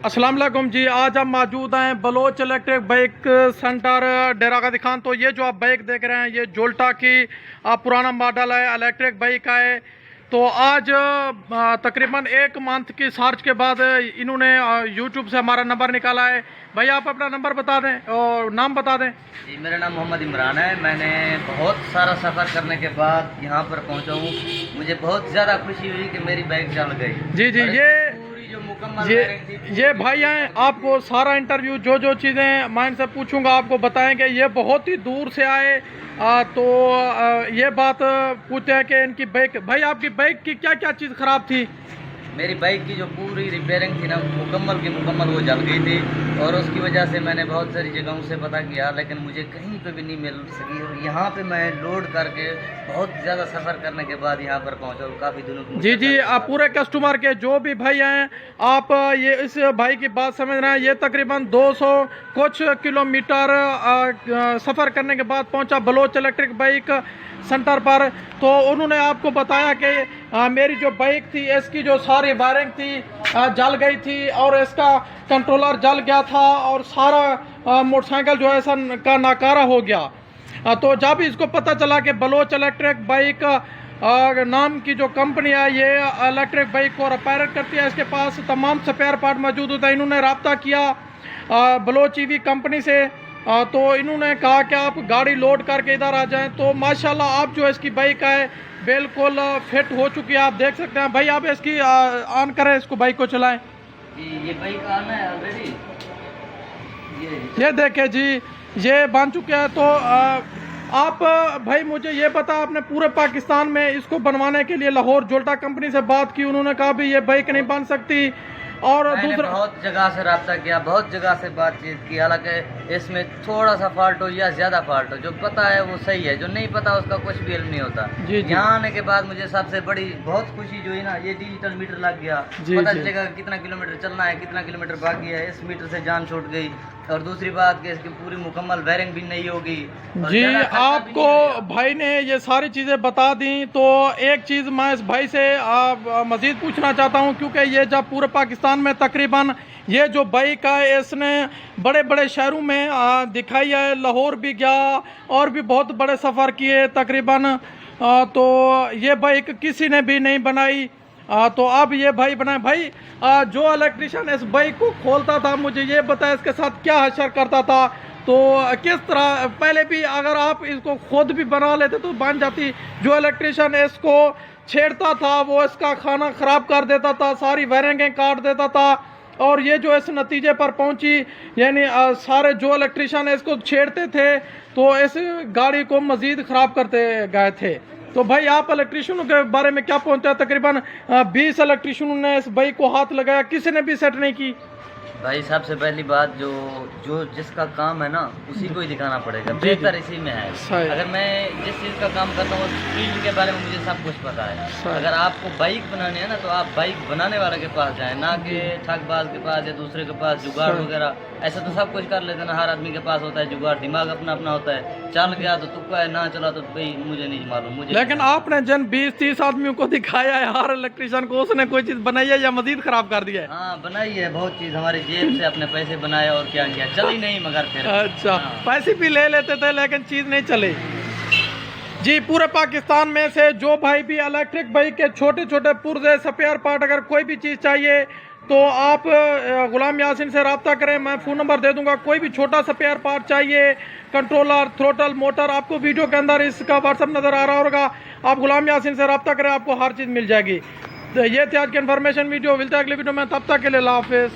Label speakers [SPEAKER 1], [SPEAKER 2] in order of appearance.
[SPEAKER 1] अस्सलाम वालेकुम जी। आज हम मौजूद हैं बलोच इलेक्ट्रिक बाइक सेंटर डेरा गाजी खान। तो ये जो आप बाइक देख रहे हैं ये जोल्टा की पुराना मॉडल है, इलेक्ट्रिक बाइक है। तो आज तकरीबन 1 मंथ की सर्च के बाद इन्होंने यूट्यूब से हमारा नंबर निकाला है। भाई आप अपना नंबर बता दें और नाम बता दें।
[SPEAKER 2] जी, मेरा नाम मोहम्मद इमरान है। मैंने बहुत सारा सफ़र करने के बाद यहाँ पर पहुँचा हूँ। मुझे बहुत ज़्यादा खुशी हुई कि मेरी बाइक चल गई।
[SPEAKER 1] जी जी, ये भाई हैं, आपको सारा इंटरव्यू जो चीज़ें मैं इनसे पूछूंगा आपको बताएंगे। ये बहुत ही दूर से आए तो ये बात पूछते हैं कि इनकी बाइक, भाई आपकी बाइक की क्या क्या चीज़ ख़राब थी?
[SPEAKER 2] मेरी बाइक की जो पूरी रिपेयरिंग थी ना, मुकम्मल की मुकम्मल वो जल गई थी और उसकी वजह से मैंने बहुत सारी जगहों से पता किया लेकिन मुझे कहीं पे भी नहीं मिल सकी। और यहाँ पे मैं लोड करके बहुत ज़्यादा सफ़र करने के बाद यहाँ पर पहुँचा हूँ। काफ़ी दिनों
[SPEAKER 1] जी जी, आप पूरे कस्टमर के जो भी भाई हैं, आप ये इस भाई की बात समझ रहे हैं। ये तकरीबन 200 कुछ किलोमीटर सफ़र करने के बाद पहुँचा बलोच इलेक्ट्रिक बाइक सेंटर पर। तो उन्होंने आपको बताया कि मेरी जो बाइक थी इसकी जो सारी वायरिंग थी जल गई थी और इसका कंट्रोलर जल गया था और सारा मोटरसाइकिल जो है का नाकारा हो गया। तो जब इसको पता चला कि बलोच इलेक्ट्रिक बाइक नाम की जो कंपनी है ये इलेक्ट्रिक बाइक को रिपेयर करती है, इसके पास तमाम स्पेयर पार्ट मौजूद होता है। इन्होंने रब्ता किया बलोच ईवी कंपनी से। तो इन्होंने कहा कि आप गाड़ी लोड करके इधर आ जाएं। तो माशाल्लाह आप जो इसकी बाइक है बिल्कुल फिट हो चुकी है, आप देख सकते हैं। भाई आप इसकी ऑन करें, इसको बाइक को चलाएं।
[SPEAKER 2] ये बाइक ऑन है ऑलरेडी।
[SPEAKER 1] ये देखें जी, ये बन चुके हैं। तो आप भाई मुझे ये पता, आपने पूरे पाकिस्तान में इसको बनवाने के लिए लाहौर जोल्टा कंपनी से बात की, उन्होंने कहा भी ये बाइक नहीं बन सकती। और दूसरा
[SPEAKER 2] बहुत जगह से रब्ता किया, बहुत जगह से बातचीत की, हालांकि इसमें थोड़ा सा फॉल्ट हो या ज़्यादा फॉल्ट हो, जो पता है वो सही है, जो नहीं पता उसका कुछ भी इल्म नहीं होता। यहाँ आने के बाद मुझे सबसे बड़ी बहुत खुशी जो है ना, ये डिजिटल मीटर लग गया। पता चलेगा कितना किलोमीटर चलना है, कितना किलोमीटर बाकी है। इस मीटर से जान छूट गई। और दूसरी बात कि इसकी पूरी मुकम्मल वायरिंग भी नहीं होगी।
[SPEAKER 1] जी, आपको भाई ने ये सारी चीज़ें बता दी। तो एक चीज़ मैं इस भाई से मज़ीद पूछना चाहता हूँ, क्योंकि ये जब पूरे पाकिस्तान में तकरीबन ये जो बाइक है इसने बड़े बड़े शहरों में दिखाई है, लाहौर भी गया और भी बहुत बड़े सफ़र किए तकरीबन। तो ये बाइक किसी ने भी नहीं बनाई। तो अब ये भाई बनाए। भाई जो इलेक्ट्रिशियन इस बाइक को खोलता था, मुझे ये बताया इसके साथ क्या हशर करता था। तो किस तरह पहले भी अगर आप इसको खुद भी बना लेते तो बन जाती। जो इलेक्ट्रिशियन इसको छेड़ता था वो इसका खाना ख़राब कर देता था, सारी वायरिंगें काट देता था। और ये जो इस नतीजे पर पहुंची, यानी सारे जो इलेक्ट्रिशियन इसको छेड़ते थे तो इस गाड़ी को मज़ीद ख़राब करते गए थे। तो भाई आप इलेक्ट्रिशियनों के बारे में क्या पहुंचा? तकरीबन 20 इलेक्ट्रिशियनों ने इस बाइक को हाथ लगाया, किसी ने भी सेट नहीं की।
[SPEAKER 2] भाई सबसे पहली बात जो जिसका काम है ना उसी को ही दिखाना पड़ेगा, बेहतर इसी में है। अगर मैं जिस चीज़ का काम करता हूँ उस फील्ड के बारे में मुझे सब कुछ पता है। अगर आपको बाइक बनानी है ना तो आप बाइक बनाने वाले के पास जाएं, ना कि ठगबाज के पास या दूसरे के पास जुगाड़ वगैरह। ऐसा तो सब कुछ कर लेते ना, हर आदमी के पास होता है जुगाड़, दिमाग अपना अपना होता है। चल गया तो तुक्का है, ना चला तो भाई मुझे नहीं मालूम। मुझे
[SPEAKER 1] लेकिन आपने जिन 20-30 आदमियों को दिखाया है, हर इलेक्ट्रिशियन को उसने कोई चीज़ बनाई है या मजीद खराब कर दिया है?
[SPEAKER 2] हाँ बनाई है, बहुत चीज़ हमारी जेब से अपने पैसे बनाए और क्या किया, चली नहीं मगर फिर।
[SPEAKER 1] अच्छा, पैसे भी ले लेते थे लेकिन चीज़ नहीं चली। जी, पूरे पाकिस्तान में से जो भाई भी इलेक्ट्रिक बाइक के छोटे छोटे पुर्जे स्पेयर पार्ट अगर कोई भी चीज़ चाहिए तो आप गुलाम यासीन से रब्ता करें। मैं फ़ोन नंबर दे दूंगा। कोई भी छोटा स्पेयर पार्ट चाहिए, कंट्रोलर, थ्रोटल, मोटर, आपको वीडियो के अंदर इसका व्हाट्सअप नज़र आ रहा होगा, आप गुलाम यासीन से रब्ता करें, आपको हर चीज़ मिल जाएगी। तो ये थी आज की इन्फॉर्मेशन वीडियो। मिलता है अगली वीडियो में, तब तक के लिए अल्लाह हाफिज़।